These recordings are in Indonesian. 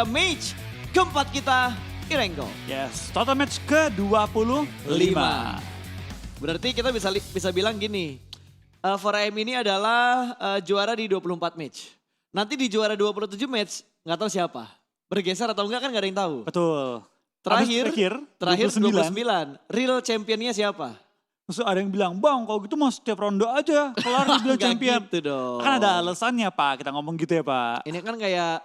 Match keempat kita, Irengo. Yes, total match ke-25. Berarti kita bisa bilang gini, 4AM ini adalah juara di 24 match. Nanti di juara 27 match, nggak tahu siapa. Bergeser atau enggak kan nggak ada yang tahu. Betul. Terakhir 29. Real championnya siapa? Terus ada yang bilang, bang kalau gitu mas setiap ronde aja kelar dibilang Nggak champion. gitu dong. Kan ada alasannya Pak, kita ngomong gitu ya Pak. Ini kan kayak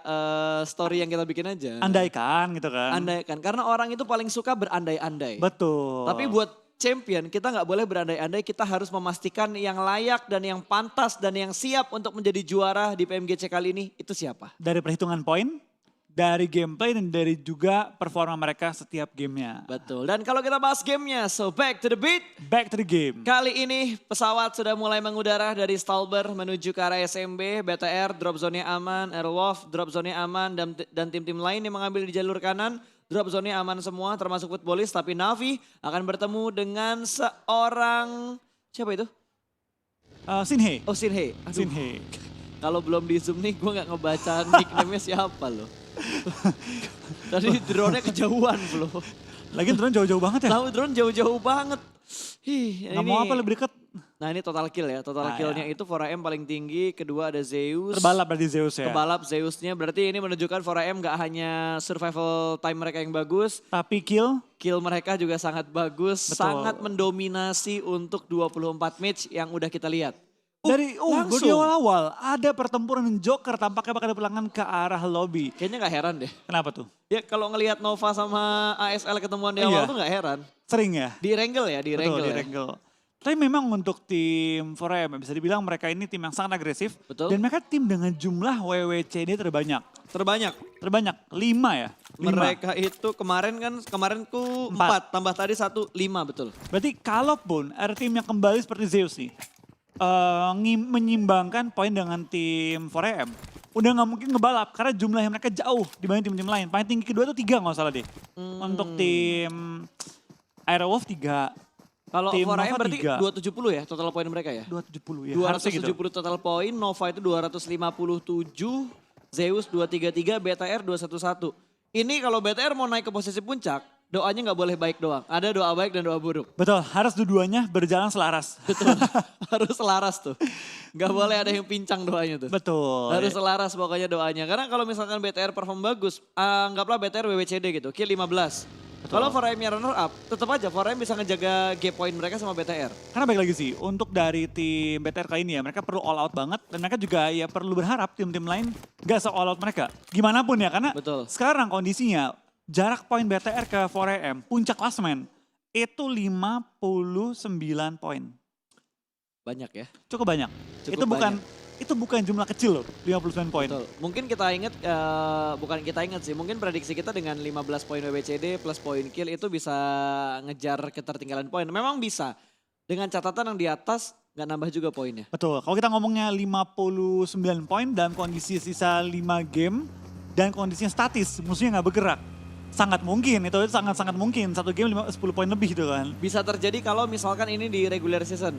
story yang kita bikin aja. Andaikan gitu kan. Andaikan, karena orang itu paling suka berandai-andai. Betul. Tapi buat champion kita nggak boleh berandai-andai, kita harus memastikan yang layak dan yang pantas dan yang siap untuk menjadi juara di PMGC kali ini itu siapa? Dari perhitungan poin, dari gameplay dan dari juga performa mereka setiap gamenya. Betul, dan kalau kita bahas gamenya, so back to the beat. Back to the game. Kali ini pesawat sudah mulai mengudara dari Stalber menuju ke arah SMB, BTR, drop zone-nya aman, Airwolf, drop zone-nya aman, dan tim-tim lain yang mengambil di jalur kanan. Drop zone-nya aman semua termasuk Footballis, tapi Navi akan bertemu dengan seorang, siapa itu? Sinhe. Oh Sinhe. Aduh, Sinhe. kalau belum di zoom nih gue gak ngebaca nickname-nya siapa loh. Tadi drone-nya kejauhan bro. Lagi drone jauh-jauh banget ya. Tahu drone jauh-jauh banget. Nggak mau apa lebih dekat. Nah ini total kill ya. Total kill-nya itu 4AM paling tinggi. Kedua ada Zeus. Terbalap berarti Zeus ya. Kebalap Zeusnya. Berarti ini menunjukkan 4AM gak hanya survival time mereka yang bagus. Tapi kill. Kill mereka juga sangat bagus. Betul. Sangat mendominasi untuk 24 match yang udah kita lihat. Dari langsung. di awal-awal ada pertempuran Joker tampaknya bakal pulangan ke arah lobby. Kayaknya gak heran deh. Kenapa tuh? Ya kalau ngelihat Nova sama ASL ketemuan di awal Iya. tuh gak heran. Sering ya? Di Wrangle ya, di Betul, Wrangle di ya. Wrangle. Tapi memang untuk tim 4AM bisa dibilang mereka ini tim yang sangat agresif. Betul. Dan mereka tim dengan jumlah WWCD terbanyak. Terbanyak. Terbanyak, 5 ya? 5. Mereka itu kemarin ku 4, tambah tadi 1, 5 betul. Berarti kalaupun ada tim yang kembali seperti Zeus nih. Menyimbangkan poin dengan tim 4AM. Udah gak mungkin ngebalap karena jumlahnya mereka jauh dibanding tim-tim lain. Paling tinggi kedua tuh 3 gak salah deh. Untuk tim Airwolf 3. Kalau Tim 4AM Nova berarti 3. 270 ya total poin mereka ya? 270 ya. 270 gitu. total poin, Nova itu 257, Zeus 233, BTR 211. Ini kalau BTR mau naik ke posisi puncak, doanya nggak boleh baik doang. Ada doa baik dan doa buruk. Betul, harus dua-duanya berjalan selaras. Betul, harus selaras tuh. Nggak boleh ada yang pincang doanya tuh. Betul. Harus selaras pokoknya doanya. Karena kalau misalkan BTR perform bagus, anggaplah BTR WWCD gitu, kill 15. Kalau 4AM-nya runner up, tetap aja 4AM bisa ngejaga gap point mereka sama BTR. Karena baik lagi sih, untuk dari tim BTR kali ini ya, mereka perlu all out banget. Dan mereka juga ya perlu berharap tim-tim lain gak se-all out mereka. Gimana pun ya, karena Betul. sekarang kondisinya jarak poin BTR ke 4AM, puncak klasemen, itu 59 poin. Banyak ya. Cukup banyak. Itu bukan jumlah kecil loh, 59 poin. Betul. Mungkin kita ingat, bukan kita ingat sih, mungkin prediksi kita dengan 15 poin WWCD plus poin kill itu bisa ngejar ketertinggalan poin. Memang bisa, dengan catatan yang di atas nggak nambah juga poinnya. Betul, kalau kita ngomongnya 59 poin dalam kondisi sisa 5 game dan kondisinya statis, musuhnya nggak bergerak. Sangat mungkin, itu sangat-sangat mungkin. Satu game 10 poin lebih gitu kan. Bisa terjadi kalau misalkan ini di regular season.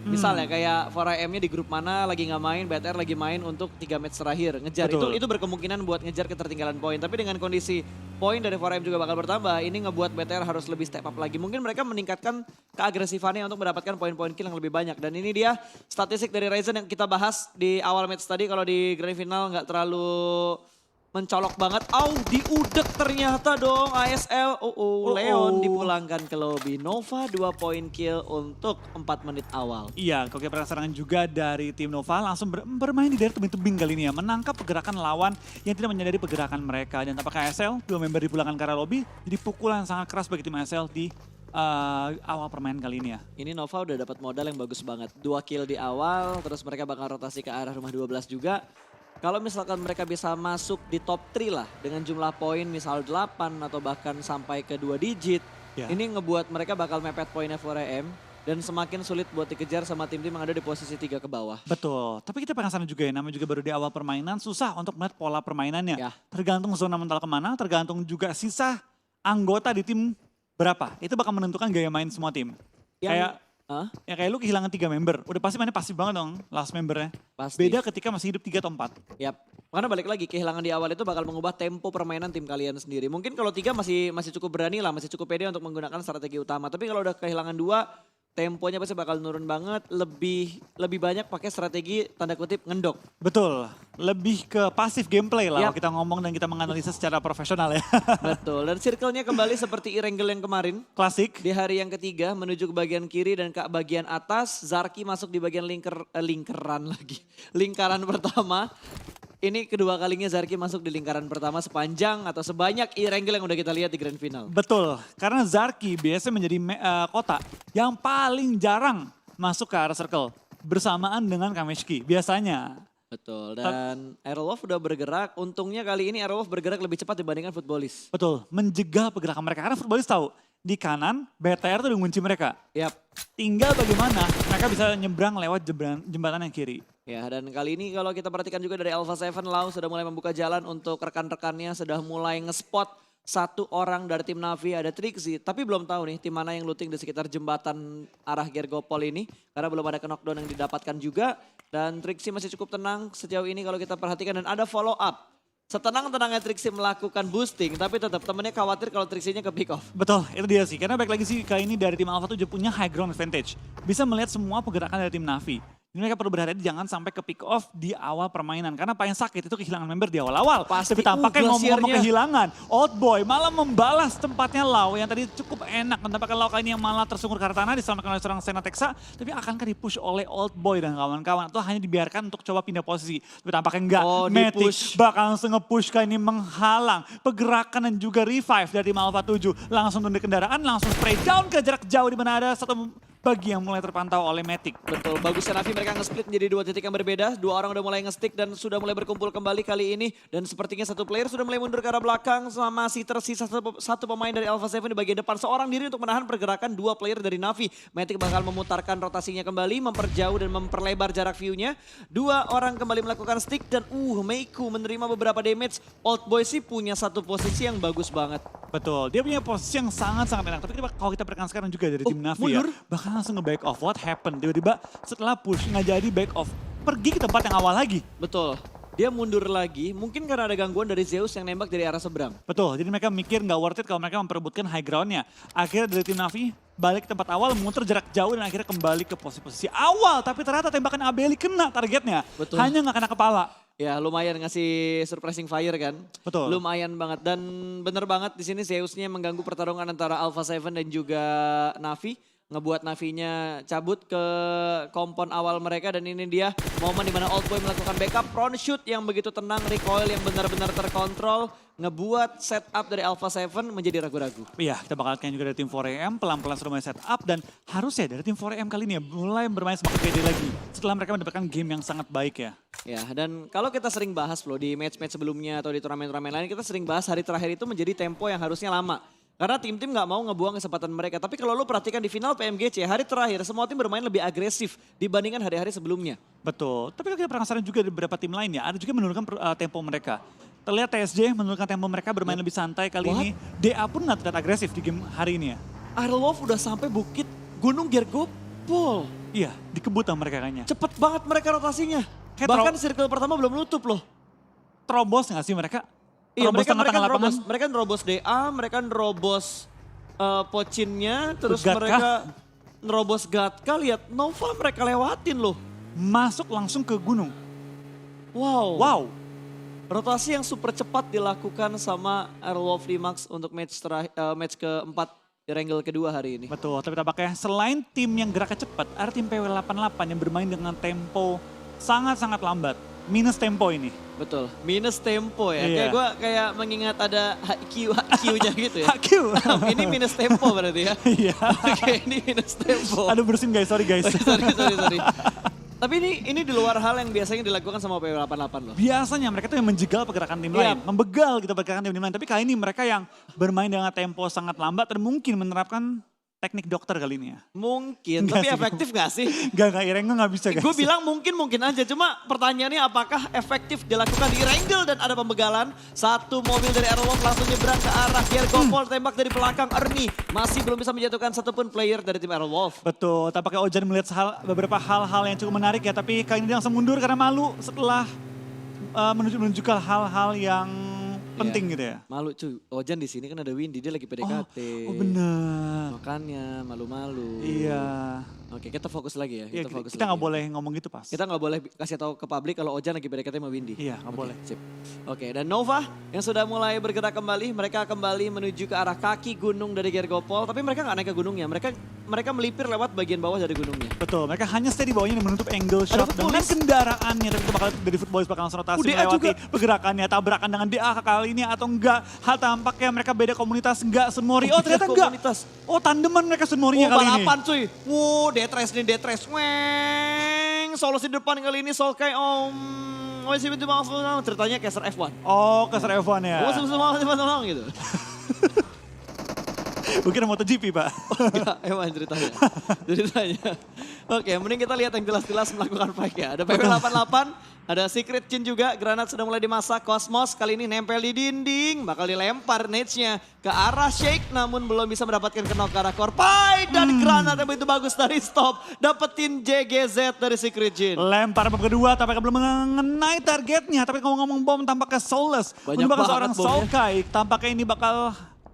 Misalnya kayak 4AM-nya di grup mana lagi nggak main, BTR lagi main untuk 3 match terakhir. Ngejar, Betul. itu berkemungkinan buat ngejar ketertinggalan poin. Tapi dengan kondisi poin dari 4AM juga bakal bertambah, ini ngebuat BTR harus lebih step up lagi. Mungkin mereka meningkatkan keagresifannya untuk mendapatkan poin-poin kill yang lebih banyak. Dan ini dia statistik dari Ryzen yang kita bahas di awal match tadi. Kalau di grand final nggak terlalu mencolok banget. Diudek ternyata dong ASL. Leon dipulangkan ke lobby. Nova 2 poin kill untuk 4 menit awal. Iya, kalau kita serangan juga dari tim Nova langsung bermain di daerah tebing-tebing kali ini ya. Menangkap pergerakan lawan yang tidak menyadari pergerakan mereka. Dan tampaknya ASL, 2 member dipulangkan ke arah lobby. Jadi pukulan sangat keras bagi tim ASL di awal permainan kali ini ya. Ini Nova udah dapat modal yang bagus banget. 2 kill di awal, terus mereka bakal rotasi ke arah rumah 12 juga. Kalau misalkan mereka bisa masuk di top 3 lah dengan jumlah poin misal 8 atau bahkan sampai ke 2 digit. Ya. Ini ngebuat mereka bakal mepet poinnya 4AM dan semakin sulit buat dikejar sama tim-tim yang ada di posisi 3 ke bawah. Betul, tapi kita penasaran juga ya, namanya juga baru di awal permainan, susah untuk melihat pola permainannya. Ya. Tergantung zona mental kemana, tergantung juga sisa anggota di tim berapa. Itu bakal menentukan gaya main semua tim. Yang Kayak Hah? Ya kayak lu kehilangan 3 member, udah pasti mainnya pasif banget dong last membernya. Pasti. Beda ketika masih hidup 3 atau 4. Yap. Karena balik lagi kehilangan di awal itu bakal mengubah tempo permainan tim kalian sendiri. Mungkin kalau 3 masih cukup berani lah, masih cukup pede untuk menggunakan strategi utama. Tapi kalau udah kehilangan 2, temponya pasti bakal nurun banget. Lebih banyak pakai strategi tanda kutip ngendok. Betul, lebih ke pasif gameplay lah Yap. kalau kita ngomong dan kita menganalisa secara profesional ya. Betul. Dan circle-nya kembali seperti Erangel yang kemarin. Klasik. Di hari yang ketiga menuju ke bagian kiri dan ke bagian atas. Zarki masuk di bagian lingkaran lagi. Lingkaran pertama. Ini kedua kalinya Zarki masuk di lingkaran pertama sepanjang atau sebanyak Erangel yang udah kita lihat di grand final. Betul, karena Zarki biasanya menjadi kota yang paling jarang masuk ke arah circle. Bersamaan dengan Kameshki, biasanya. Betul, dan Aerolov udah bergerak. Untungnya kali ini Aerolov bergerak lebih cepat dibandingkan Footballis. Betul, menjegal pergerakan mereka. Karena Footballis tahu, di kanan BTR tuh udah ngunci mereka. Yap. Tinggal bagaimana mereka bisa nyebrang lewat jembatan yang kiri. Ya, dan kali ini kalau kita perhatikan juga dari Alpha 7, Lau sudah mulai membuka jalan untuk rekan-rekannya, sudah mulai ngespot satu orang dari tim Navi, ada Trixie. Tapi belum tahu nih tim mana yang looting di sekitar jembatan arah Gergopol ini. Karena belum ada knockdown yang didapatkan juga. Dan Trixie masih cukup tenang sejauh ini kalau kita perhatikan. Dan ada follow up. Setenang-tenangnya Trixie melakukan boosting, tapi tetap temennya khawatir kalau Trixie-nya ke pick off. Betul, itu dia sih. Karena baik lagi sih kali ini dari tim Alpha 7 punya high ground advantage. Bisa melihat semua pergerakan dari tim Navi. Jadi mereka perlu berhati-hati jangan sampai ke pick off di awal permainan. Karena paling sakit itu kehilangan member di awal-awal. Pasti, Tapi tampaknya ngomong-ngomong Glacier-nya. kehilangan. Old Boy malah membalas tempatnya Lau yang tadi cukup enak. Dan tampaknya Lau kali ini yang malah tersungur ke arah tanah diselamatkan oleh seorang Sena Texa. Tapi akankah dipush oleh Old Boy dan kawan-kawan? Atau hanya dibiarkan untuk coba pindah posisi? Tapi tampaknya enggak. Oh, Matic di-push. bakal langsung nge-push kali ini menghalang pergerakan dan juga revive dari tim Alpha 7. Langsung turun di kendaraan, langsung spray down ke jarak jauh di mana ada satu bagi yang mulai terpantau oleh Matic. Betul, bagusnya Navi mereka nge-split menjadi 2 titik yang berbeda. 2 orang udah mulai nge-stick dan sudah mulai berkumpul kembali kali ini. Dan sepertinya satu player sudah mulai mundur ke arah belakang. Masih tersisa satu pemain dari Alpha 7 di bagian depan. Seorang diri untuk menahan pergerakan 2 player dari Navi. Matic bakal memutarkan rotasinya kembali, memperjauh dan memperlebar jarak view-nya. 2 orang kembali melakukan stick dan Meiku menerima beberapa damage. Old Boy sih punya satu posisi yang bagus banget. Betul, dia punya posisi yang sangat-sangat enak. Tapi kalau kita perhatikan sekarang juga dari tim Navi mundur. ya, bahkan langsung nge-back off. What happened? Tiba-tiba setelah push nggak jadi back off, pergi ke tempat yang awal lagi. Betul, dia mundur lagi. Mungkin karena ada gangguan dari Zeus yang nembak dari arah seberang. Betul, jadi mereka mikir nggak worth it kalau mereka memperebutkan high ground-nya. Akhirnya dari tim Navi balik ke tempat awal, muter jarak jauh dan akhirnya kembali ke posisi awal. Tapi ternyata tembakan Abeli kena targetnya. Betul. Hanya nggak kena kepala. Ya lumayan ngasih surprising fire kan. Betul. Lumayan banget dan bener banget di sini Zeusnya mengganggu pertarungan antara Alpha 7 dan juga Navi. Ngebuat Navinya cabut ke kompon awal mereka dan ini dia momen dimana Old Boy melakukan backup front shoot yang begitu tenang, recoil yang benar-benar terkontrol. Ngebuat setup dari Alpha 7 menjadi ragu-ragu. Iya, kita bakal lihat juga dari tim 4AM pelan-pelan sudah mulai setup dan harusnya dari tim 4AM kali ini ya mulai bermain semakin pede lagi setelah mereka mendapatkan game yang sangat baik ya. Ya dan kalau kita sering bahas loh di match-match sebelumnya atau di turnamen-turnamen lain kita sering bahas hari terakhir itu menjadi tempo yang harusnya lama. Karena tim-tim nggak mau ngebuang kesempatan mereka. Tapi kalau lo perhatikan di final PMGC hari terakhir semua tim bermain lebih agresif dibandingkan hari-hari sebelumnya. Betul, tapi kalau kita penasaran juga dari beberapa tim lain ya, ada juga menurunkan tempo mereka. Terlihat TSJ menurunkan tempo mereka bermain lebih santai kali ini. DA pun nggak terlihat agresif di game hari ini ya. Aerolov udah sampai bukit Gunung Gergopol. Iya, dikebut sama mereka kayaknya. Cepet banget mereka rotasinya. Kayak Bahkan circle pertama belum nutup loh. Terobos nggak sih mereka? Iya Terobos tengah-tengah lapangan. mereka nerobos DA, mereka nerobos Pocinnya, terus Gatka. mereka nerobos Gatka, lihat Nova mereka lewatin loh. Masuk langsung ke gunung. Wow. Wow, Rotasi yang super cepat dilakukan sama Aerolov Limax untuk match keempat di Wrangle kedua hari ini. betul. Tapi tampaknya selain tim yang geraknya cepat, ada tim PW88 yang bermain dengan tempo sangat-sangat lambat. Minus tempo ini. Betul, minus tempo ya. Iya. Kayak gue kayak mengingat ada HQ-nya gitu ya. HQ. Ini minus tempo berarti ya. Iya. Oke, ini minus tempo. Aduh bersin guys, sorry guys. sorry. Tapi ini di luar hal yang biasanya dilakukan sama PW88 loh. Biasanya mereka tuh yang menjegal pergerakan tim lain, membegal gitu pergerakan tim lain. Tapi kali ini mereka yang bermain dengan tempo sangat lambat dan mungkin menerapkan teknik dokter kali ini ya. Mungkin, Enggak tapi sih. efektif gak sih? Gak Irengel gak bisa guys. Gue bilang mungkin aja, cuma pertanyaannya apakah efektif dilakukan di Wrangle dan ada pembegalan. Satu mobil dari Aerowolf langsung nyebrang ke arah Gergopol, tembak dari belakang Ernie. Masih belum bisa menjatuhkan satupun player dari tim Aerowolf. Betul, tampaknya Ojan melihat beberapa hal-hal yang cukup menarik ya, tapi kali ini dia langsung mundur karena malu setelah menunjukkan hal-hal yang penting gitu ya. Malu cuy, Ojan di sini kan ada Windy, dia lagi PDKT. Oh benar. Makanya malu-malu. Iya. Oke, kita fokus lagi ya. Iya, Fokus kita lagi nggak ya. boleh ngomong gitu pas. Kita nggak boleh kasih tahu ke publik kalau Ojan lagi PDKT sama Windy. Iya, nggak boleh. Sip. Oke, dan Nova yang sudah mulai bergerak kembali, mereka kembali menuju ke arah kaki gunung dari Gergopol, tapi mereka nggak naik ke gunungnya. Mereka melipir lewat bagian bawah dari gunungnya. Betul, mereka hanya stay di bawahnya dan menutup angle shot dengan Footballis. kendaraannya. Tapi kita bakal dari Footballis bakal langsung rotasi UDA melewati juga. pergerakannya. Tabrakan dengan DA kali ini atau enggak. Hal tampaknya mereka beda komunitas, enggak Sunmori. Oh, Oh ternyata beda enggak. komunitas. Oh tandeman mereka Sunmorinya kali ini. Balapan cuy. Death nih. Weng. Solusi depan kali ini Solkai Om. Oh, sih itu maksudnya ceritanya Caster F1. Oh Caster F1 ya. Oh, semua gitu. Mungkin MotoGP Pak. Enggak, emang ceritanya. Oke, mending kita lihat yang jelas-jelas melakukan fight ya. Ada PW88, ada Secret Chin juga, granat sudah mulai dimasak. Cosmos kali ini nempel di dinding, bakal dilempar nades-nya ke arah Shake, namun belum bisa mendapatkan knock ke arah Korpai. Dan granat yang begitu bagus dari Stop, dapetin JGZ dari Secret Chin. Lempar bom kedua tampaknya belum mengenai targetnya. Tapi ngomong-ngomong bom tampaknya Soulless. Banyak Menyumbang banget seorang bomnya. Solkai. Tampaknya ini bakal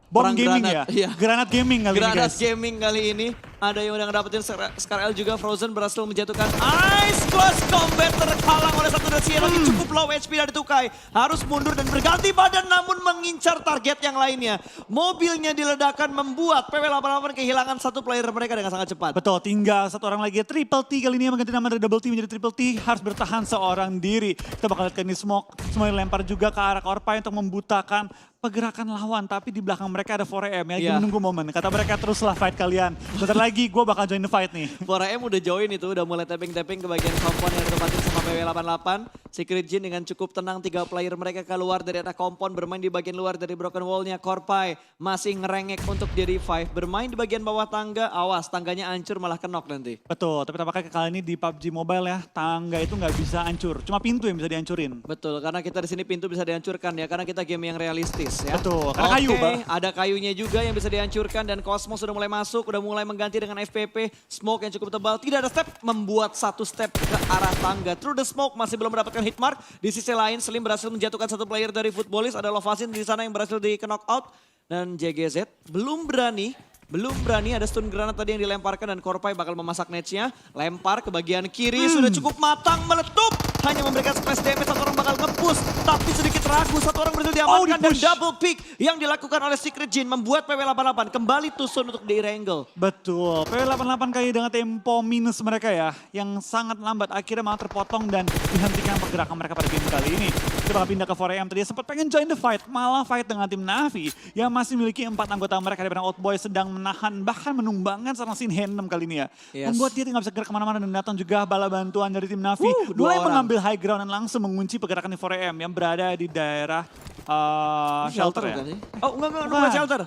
bom Perang gaming granat, ya. iya. Granat gaming kali ini Granat guys. gaming kali ini. Ada yang udah ngedapetin Scar L juga. Frozen berhasil menjatuhkan Ice Close Combat terhalang oleh satu dari lagi cukup low HP dari Tukai. Harus mundur dan berganti badan namun mengincar target yang lainnya. Mobilnya diledakkan membuat PW88 kehilangan satu player mereka dengan sangat cepat. Betul, tinggal satu orang lagi. Triple T kali ini yang mengganti nama dari Double T menjadi Triple T. Harus bertahan seorang diri. Kita bakal lihat ini Smoke. Semua dilempar juga ke arah Korpai untuk membutakan pergerakan lawan. Tapi di belakang mereka ada 4AM yang lagi Iya. menunggu momen. Kata mereka teruslah fight kalian. Bentar lagi gue bakal join the fight nih. 4AM udah join itu, udah mulai tapping-tapping ke bagian kompon yang ditempatin sama PW88. Secret Jin dengan cukup tenang 3 player mereka keluar dari arah kompon, bermain di bagian luar dari broken wall-nya. Korpai masih ngerengek untuk di revive, bermain di bagian bawah tangga, awas tangganya hancur malah kenok nanti. Betul, tapi tampaknya kali ini di PUBG Mobile ya, tangga itu nggak bisa hancur. Cuma pintu yang bisa dihancurin. Betul, karena kita di sini pintu bisa dihancurkan ya, karena kita game yang realistis ya. Betul, karena kayu, Oke, Pak. ada kayunya juga yang bisa dihancurkan dan Cosmos sudah mulai masuk, udah mulai mengganti dengan FPP. Smoke yang cukup tebal, tidak ada step, membuat satu step ke arah tangga. Through the smoke masih belum mendapatkan hit mark. Di sisi lain, Slim berhasil menjatuhkan satu player dari Footballis, ada Lovasin di sana yang berhasil di knock out. Dan JGZ belum berani ada stun granat tadi yang dilemparkan dan Korpai bakal memasak nets-nya. Lempar ke bagian kiri, sudah cukup matang, meletup. Hanya memberikan splash damage, satu orang bakal nge-push. Tapi sedikit ragu, satu orang berhasil diamankan dan di-push. double pick yang dilakukan oleh Secret Jin membuat PW88 kembali tusun untuk di Wrangle. Betul, PW88 kali dengan tempo minus mereka ya, yang sangat lambat. Akhirnya malah terpotong dan dihentikan pergerakan mereka pada game kali ini. Kita bakal pindah ke 4AM, tadi sempat pengen join the fight, malah fight dengan tim Navi yang masih memiliki 4 anggota mereka dari Outboy sedang menahan, bahkan menumbangkan serang Sin Handem kali ini ya. Yes. Membuat dia tidak bisa gerak kemana-mana dan datang juga bala bantuan dari tim Navi. Dua Mulai orang. mengambil high ground dan langsung mengunci pergerakan di 4AM yang berada di daerah shelter ya. bukan sih? Oh enggak, Bukan. bukan shelter.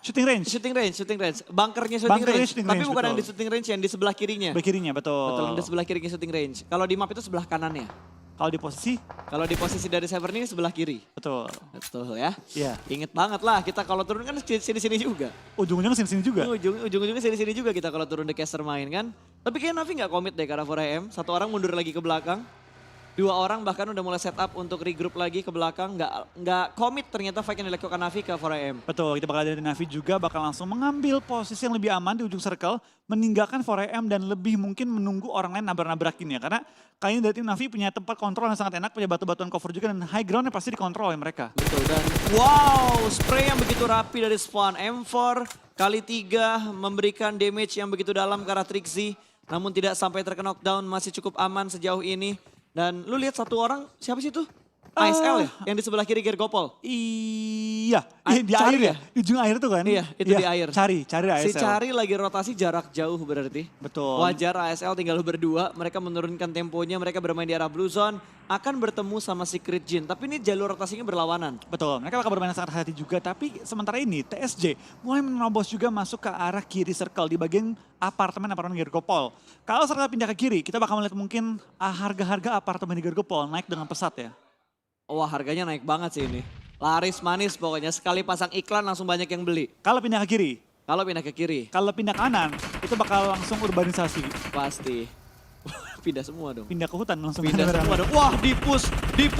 Shooting range. Shooting range. Bunkernya Bunkernya range. shooting Tapi range, bukan yang di betul. shooting range, yang di sebelah kirinya. Berkirinya, betul. Betul, yang di sebelah kirinya shooting range. Kalau di map itu sebelah kanannya. Kalau di posisi, Kalau di posisi dari Severn ini sebelah kiri. betul. Betul ya. Iya. Ingat banget lah, kita kalau turun kan sini-sini juga. Ujung-ujungnya sini-sini juga. Ujung-ujungnya sini-sini juga kita kalau turun di caster main kan. Tapi kayaknya Navi nggak komit deh karena 4AM. Satu orang mundur lagi ke belakang. 2 orang bahkan udah mulai setup untuk regroup lagi ke belakang. Nggak komit ternyata fight yang dilakukan Navi ke 4AM. Betul, kita bakal dari Navi juga bakal langsung mengambil posisi yang lebih aman di ujung circle, meninggalkan 4AM dan lebih mungkin menunggu orang lain nabrak-nabrakin ya. Karena kali ini dari tim Navi punya tempat kontrol yang sangat enak, punya batu-batuan cover juga dan high groundnya pasti dikontrol oleh mereka. Betul, dan wow, spray yang begitu rapi dari spawn M4 kali 3 memberikan damage yang begitu dalam ke arah Trixie. Namun tidak sampai terkena knockdown, masih cukup aman sejauh ini. Dan lu lihat satu orang, siapa sih itu? ASL ya? Yang di sebelah kiri Gergopol. Iya, di Cari air ya? Di ujung air tuh kan? Iya, itu di air. Cari ASL. Si Cari lagi rotasi jarak jauh berarti. Betul. Wajar ASL tinggal berdua, mereka menurunkan temponya, mereka bermain di arah Blue Zone, akan bertemu sama Secret Jin. Tapi ini jalur rotasinya berlawanan. Betul, mereka bakal bermain sangat hati juga. Tapi sementara ini TSJ mulai menerobos juga masuk ke arah kiri circle di bagian apartemen Gergopol. Kalau circle pindah ke kiri, kita bakal melihat mungkin harga-harga apartemen di Gergopol naik dengan pesat ya. Wah harganya naik banget sih ini. Laris manis pokoknya, sekali pasang iklan langsung banyak yang beli. Kalau pindah ke kiri, Kalau pindah ke kiri, kalau pindah ke kanan, itu bakal langsung urbanisasi. pasti. Pindah semua dong. Pindah ke hutan langsung. Pindah semua dong. Wah dipus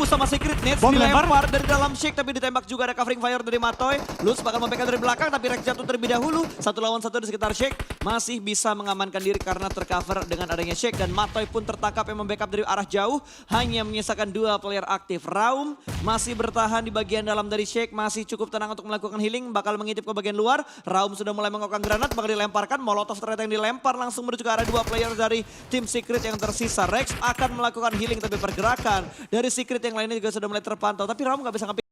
sama Secret Nets Bom dilempar dari dalam Shake tapi ditembak juga ada covering fire dari Matoy. Lutz bakal membackup dari belakang tapi Rex jatuh terlebih dahulu. 1 lawan 1 di sekitar Shake. Masih bisa mengamankan diri karena tercover dengan adanya Shake dan Matoy pun tertangkap yang membackup dari arah jauh. Hanya menyisakan 2 player aktif. Raum masih bertahan di bagian dalam dari Shake. Masih cukup tenang untuk melakukan healing. Bakal mengintip ke bagian luar. Raum sudah mulai mengokang granat. Bakal dilemparkan. Molotov ternyata yang dilempar langsung menuju ke arah 2 player dari tim Secret yang tersisa. Rex akan melakukan healing tapi pergerakan dari Secret yang lainnya juga sudah mulai terpantau. Tapi Raum gak bisa ngambil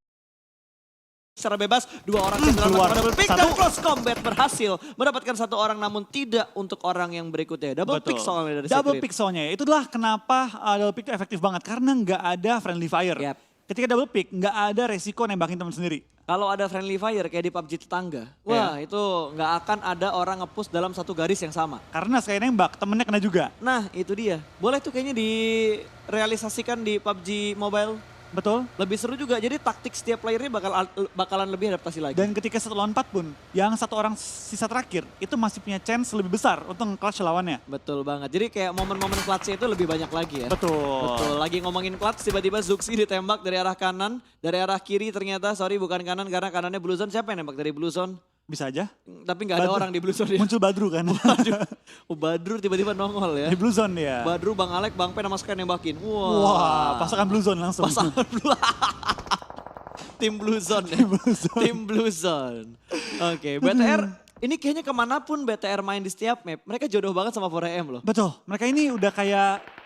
secara bebas. 2 orang yang keluar. double pick dan close combat berhasil mendapatkan 1 orang namun tidak untuk orang yang berikutnya. Double pick soalnya dari Double Secret. pick soalnya. Itulah kenapa double pick itu efektif banget. Karena nggak ada friendly fire. Yap. Ketika double pick nggak ada resiko nembakin teman sendiri. Kalau ada friendly fire kayak di PUBG tetangga, wah itu nggak akan ada orang nge-push dalam satu garis yang sama. Karena sekali nembak temennya kena juga. Nah itu dia, boleh tuh kayaknya direalisasikan di PUBG Mobile. Betul. Lebih seru juga, jadi taktik setiap playernya bakalan lebih adaptasi lagi. Dan ketika 1 lawan 4 pun, yang 1 orang sisa terakhir itu masih punya chance lebih besar untuk nge-clutch lawannya. Betul banget, jadi kayak momen-momen clutch itu lebih banyak lagi ya. Betul. Betul, lagi ngomongin clutch tiba-tiba Zuxi ditembak dari arah kanan, dari arah kiri ternyata, sorry bukan kanan karena kanannya Blue Zone. Siapa yang nembak dari Blue Zone? Bisa aja. Tapi nggak ada orang di Blue Zone ya. Muncul Badru kan. Oh, Badru tiba-tiba nongol ya. Di Blue Zone dia. Badru, Bang Alek, Bang Pen sama sekali nembakin. Wah, pasangan Blue Zone langsung. Pasangan Blue. Tim Blue Zone ya. Tim Blue Zone. Oke, BTR ini kayaknya kemanapun BTR main di setiap map, mereka jodoh banget sama 4AM loh. Betul, mereka ini udah kayak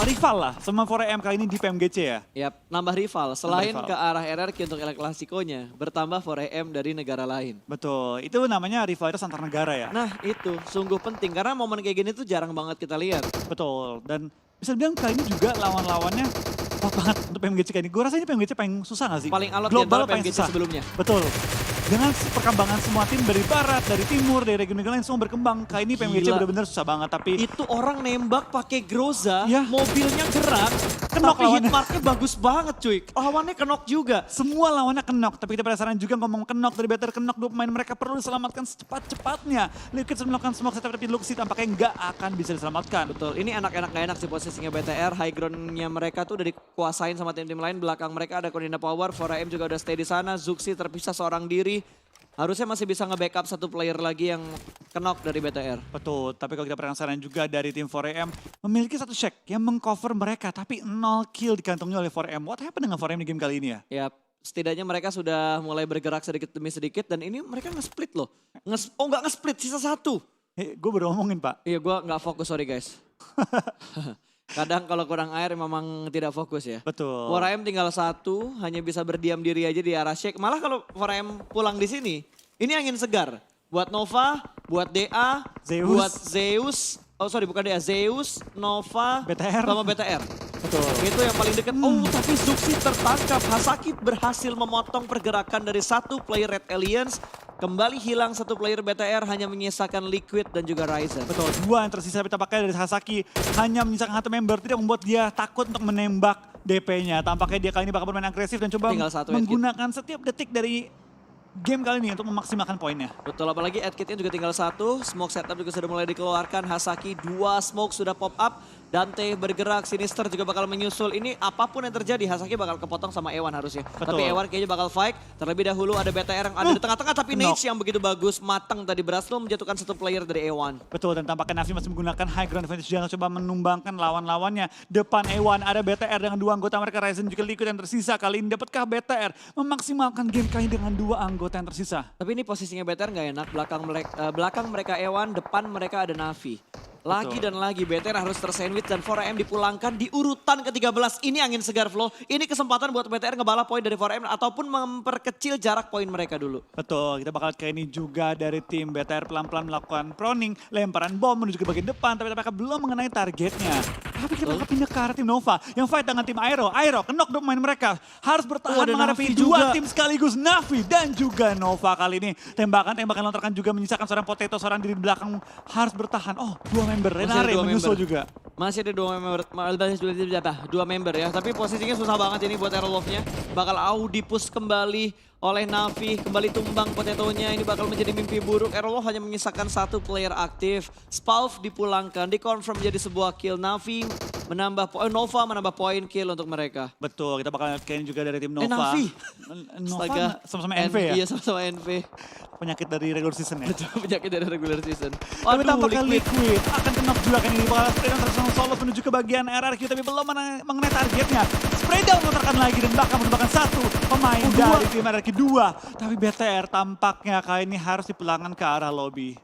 rival lah sama 4AM kali ini di PMGC ya. Yap, nambah rival. Selain rival. ke arah RRQ untuk El Clasico-nya, bertambah 4AM dari negara lain. Betul, itu namanya rivalitas antar negara ya. Nah itu sungguh penting karena momen kayak gini tuh jarang banget kita lihat. Betul, dan bisa dibilang kali ini juga lawan-lawannya kuat banget untuk PMGC kali ini. Gue rasa ini PMGC paling susah gak sih? Paling alot di Global antara paling PMGC susah. sebelumnya. Betul. Dengan perkembangan semua tim dari barat, dari timur, dari region-region lain semua berkembang. Kali ini PMGC Gila. benar-benar susah banget tapi Itu orang nembak pakai Groza, Ya. mobilnya gerak, Kenok tapi lawannya. hitmarknya bagus banget cuy. Lawannya kenok juga. semua lawannya kenok. Tapi kita penasaran juga ngomong kenok dari better kenok. 2 pemain mereka perlu diselamatkan secepat-cepatnya. Liquid sudah melakukan smoke setup tapi Luxi tampaknya nggak akan bisa diselamatkan. Betul, ini enak-enak gak enak sih posisinya BTR. High ground-nya mereka tuh udah dikuasain sama tim-tim lain. Belakang mereka ada Corina Power, 4AM juga udah stay di sana. Zuxi terpisah seorang diri. Harusnya masih bisa nge-backup 1 player lagi yang kenok dari BTR. Betul, tapi kalau kita penasaran juga dari tim 4AM memiliki 1 Shaq yang mengcover mereka tapi 0 kill dikantongnya oleh 4AM. What happened dengan 4AM di game kali ini ya? Ya, setidaknya mereka sudah mulai bergerak sedikit demi sedikit dan ini mereka nge-split loh. Nggak nge-split, sisa 1. Gue baru ngomongin Pak. Iya, gue nggak fokus, sorry guys. Kadang kalau kurang air memang tidak fokus ya. Betul. 4AM tinggal 1, hanya bisa berdiam diri aja di arah Shake. Malah kalau 4AM pulang di sini, ini angin segar. Buat Nova, buat DA, Zeus. buat Zeus. Oh sorry, bukan DA, Zeus, Nova, BTR. sama BTR. Betul. Itu yang paling dekat. Oh tapi Zuxi tertangkap. Hasaki berhasil memotong pergerakan dari 1 player Red Aliens. Kembali hilang 1 player BTR, hanya menyisakan Liquid dan juga Ryzen. Betul, 2 yang tersisa kita pakai dari Hasaki hanya menyisakan 1 member, tidak membuat dia takut untuk menembak DP-nya. Tampaknya dia kali ini bakal bermain agresif dan coba Tinggal 1 menggunakan setiap detik dari game kali ini untuk memaksimalkan poinnya. Betul, apalagi adkitnya juga tinggal 1. Smoke setup juga sudah mulai dikeluarkan. Hasaki 2 smoke sudah pop up. Dante bergerak, Sinister juga bakal menyusul. Ini apapun yang terjadi, Hasaki bakal kepotong sama Ewan harusnya. Betul. Tapi Ewan kayaknya bakal fight. Terlebih dahulu ada BTR yang ada di tengah-tengah. Tapi knock. Nage yang begitu bagus, matang tadi berhasil menjatuhkan 1 player dari Ewan. Betul, dan tampaknya Navi masih menggunakan high ground advantage dan coba menumbangkan lawan-lawannya. Depan Ewan ada BTR dengan 2 anggota mereka, Ryzen juga Liquid yang tersisa. Kali ini dapatkah BTR memaksimalkan game kali ini dengan 2 anggota yang tersisa? Tapi ini posisinya BTR nggak enak. Belakang mereka Ewan, depan mereka ada Navi. Lagi dan lagi BTR harus tersandwich dan 4AM dipulangkan di urutan ke-13. Ini angin segar flow. Ini kesempatan buat BTR ngebalap poin dari 4AM ataupun memperkecil jarak poin mereka dulu. Betul, kita bakal kayak ini juga dari tim BTR pelan-pelan melakukan proning, lemparan bom menuju ke bagian depan, tapi mereka belum mengenai targetnya. Tapi kita bakal pindah ke arah tim Nova yang fight dengan tim Aero. Aero kenok dong pemain mereka. Harus bertahan ada menghadapi Navi dua juga. tim sekaligus, Navi dan juga Nova kali ini. Tembakan lontarkan juga menyisakan seorang Potato, seorang di belakang harus bertahan. Oh, dua member, Renare menyusul juga. Masih ada dua member ya. Tapi posisinya susah banget ini buat Aerolove-nya. Bakal Audi push kembali oleh Navi. Kembali tumbang Potato-nya. Ini bakal menjadi mimpi buruk. Aerolove hanya menyisakan satu player aktif. Spalv dipulangkan. Dikonfirm menjadi sebuah kill. Navi menambah poin. Nova menambah poin kill untuk mereka. Betul, kita bakal lihat kayak ini juga dari tim Nova. Navi. Nova sama-sama NV ya? Iya sama-sama NV. Penyakit dari regular season ya? Penyakit dari regular season. Tapi tampaknya Liquid akan kena juga kan ini. Bakal spray down terus solo menuju ke bagian RRQ tapi belum mengenai targetnya. Spray down melontarkan lagi dan bahkan merupakan satu pemain dari tim RRQ 2. Tapi BTR tampaknya kali ini harus dipulangkan ke arah lobby.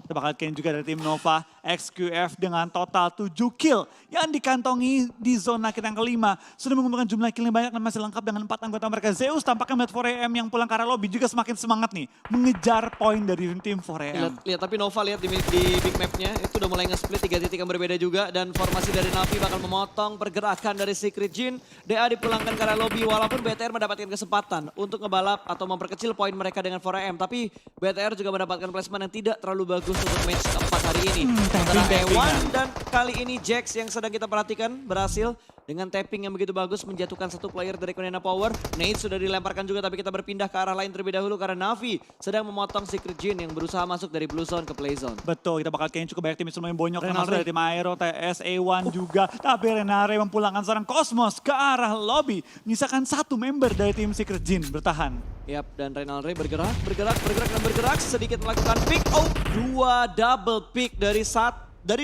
Kita bakal lihat juga dari tim Nova, XQF dengan total 7 kill yang dikantongi di zona kita yang kelima. Sudah mengumpulkan jumlah kill yang banyak dan masih lengkap dengan 4 anggota mereka. Zeus tampaknya melihat 4AM yang pulang ke arah lobby juga semakin semangat nih. Mengejar poin dari tim 4AM. Lihat, tapi Nova lihat di big map-nya itu udah mulai nge-split 3 titik yang berbeda juga. Dan formasi dari Navi bakal memotong pergerakan dari Secret Jin. DA dipulangkan ke arah lobby walaupun BTR mendapatkan kesempatan untuk ngebalap atau memperkecil poin mereka dengan 4AM. Tapi BTR juga mendapatkan placement yang tidak terlalu bagus untuk match keempat hari ini. Antara Ewan dan kali ini Jax yang sedang kita perhatikan berhasil dengan tapping yang begitu bagus menjatuhkan satu player dari Konena Power. Nate sudah dilemparkan juga tapi kita berpindah ke arah lain terlebih dahulu karena Navi sedang memotong Secret Jin yang berusaha masuk dari Blue Zone ke Play Zone. Betul, kita bakal kayaknya cukup banyak tim yang bonyok termasuk dari tim Aero, TS, A1 juga. Tapi Renare memulangkan seorang Cosmos ke arah lobby. Menyisakan satu member dari tim Secret Jin bertahan. Yap, dan Renalre bergerak, sedikit melakukan pick. Oh, 2 double pick dari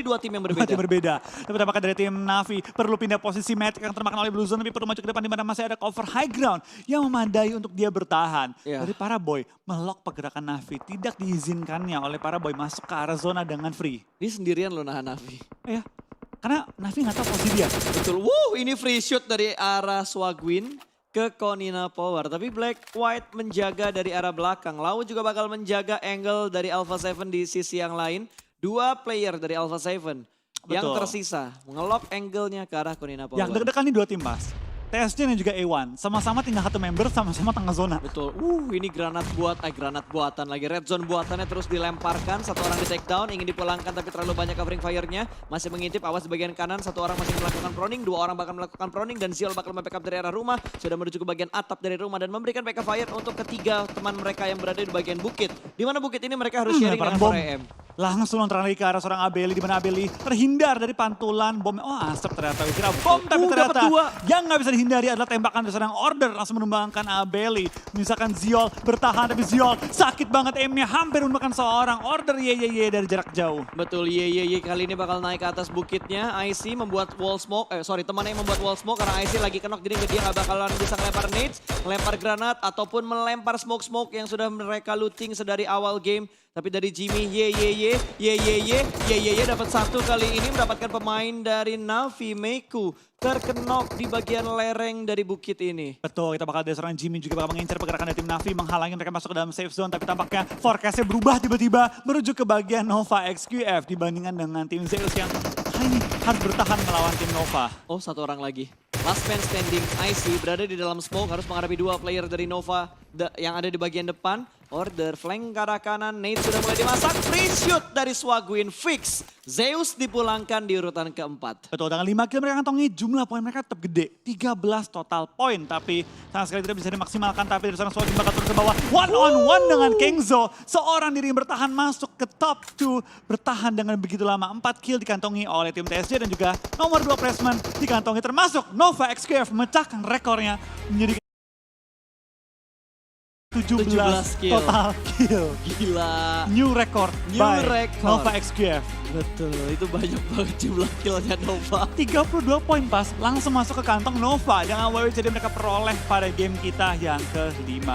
dua tim yang berbeda. Tapi tampaknya dari tim Navi perlu pindah posisi Matic yang termakan oleh Blue Zone tapi perlu maju ke depan di mana masih ada cover high ground yang memadai untuk dia bertahan. Dari para boy melok pergerakan Navi tidak diizinkannya oleh para boy masuk ke arah zona dengan free. Dia sendirian loh nahan Navi. Iya, karena Navi nggak tahu posisi dia. Betul, ini free shoot dari arah Swagwin ke Konina Power. Tapi Black White menjaga dari arah belakang. Lau juga bakal menjaga angle dari Alpha 7 di sisi yang lain. 2 player dari Alpha 7 yang tersisa mengelok angle-nya ke arah Konina Power. Yang deg-degan nih 2 tim Mas. TSJ dan juga A1 sama-sama tinggal satu member sama-sama tengah zona. Betul. Ini granat buatan lagi. Red zone buatannya terus dilemparkan. Satu orang di take down, ingin dipulangkan tapi terlalu banyak covering fire-nya. Masih mengintip, awas di bagian kanan. Satu orang masih melakukan proning, 2 orang bakal melakukan proning dan Ziol bakal membackup dari arah rumah. Sudah menuju ke bagian atap dari rumah dan memberikan backup fire untuk ketiga teman mereka yang berada di bagian bukit. Di mana bukit ini mereka harus sharing dengan 4AM. Langsung lontaran lagi ke arah seorang Abeli, di mana Abeli terhindar dari pantulan bom. Oh, asap ternyata. Kira bom tapi ternyata yang nggak bisa dihindari adalah tembakan dari seorang Order. Langsung menumbangkan Abeli. Misalkan Ziol bertahan tapi Ziol sakit banget aimnya, hampir menemukan seorang Order ye dari jarak jauh. Betul, ye kali ini bakal naik ke atas bukitnya. IC membuat wall smoke, temannya yang membuat wall smoke karena IC lagi kenok jadi dia nggak bakalan bisa ngelempar nades, melempar granat ataupun melempar smoke yang sudah mereka looting sedari awal game. Tapi dari Jimmy, ye dapat satu kali ini mendapatkan pemain dari Navi, Meku. Terkenok di bagian lereng dari bukit ini. Betul, kita bakal ada seorang Jimmy juga bakal mengincar pergerakan dari tim Navi, menghalangi mereka masuk ke dalam safe zone. Tapi tampaknya forecastnya berubah tiba-tiba menuju ke bagian Nova XQF dibandingkan dengan tim Zeus yang kali ini harus bertahan melawan tim Nova. Oh, satu orang lagi. Last man standing, IC berada di dalam smoke, harus menghadapi 2 player dari Nova yang ada di bagian depan. Order, flank ke arah kanan, Nate sudah mulai dimasak, free shoot dari Swagwin, fix. Zeus dipulangkan di urutan keempat. Betul, dengan 5 kill mereka kantongi, jumlah poin mereka tetap gede. 13 total poin, tapi sama sekali tidak bisa dimaksimalkan. Tapi dari seorang Swagwin bakal turun ke bawah, 1-on-1 dengan Kengzo. Seorang diri yang bertahan masuk ke top 2, bertahan dengan begitu lama. 4 kill dikantongi oleh tim TSJ dan juga nomor 2 placement dikantongi termasuk Nova XQF memecahkan rekornya menjadi 17 kill. Total kill. Gila. New record by Nova XQF. Betul, itu banyak banget jumlah killnya Nova. 32 poin pas, langsung masuk ke kantong Nova. Dengan WWCD mereka peroleh pada game kita yang ke-5.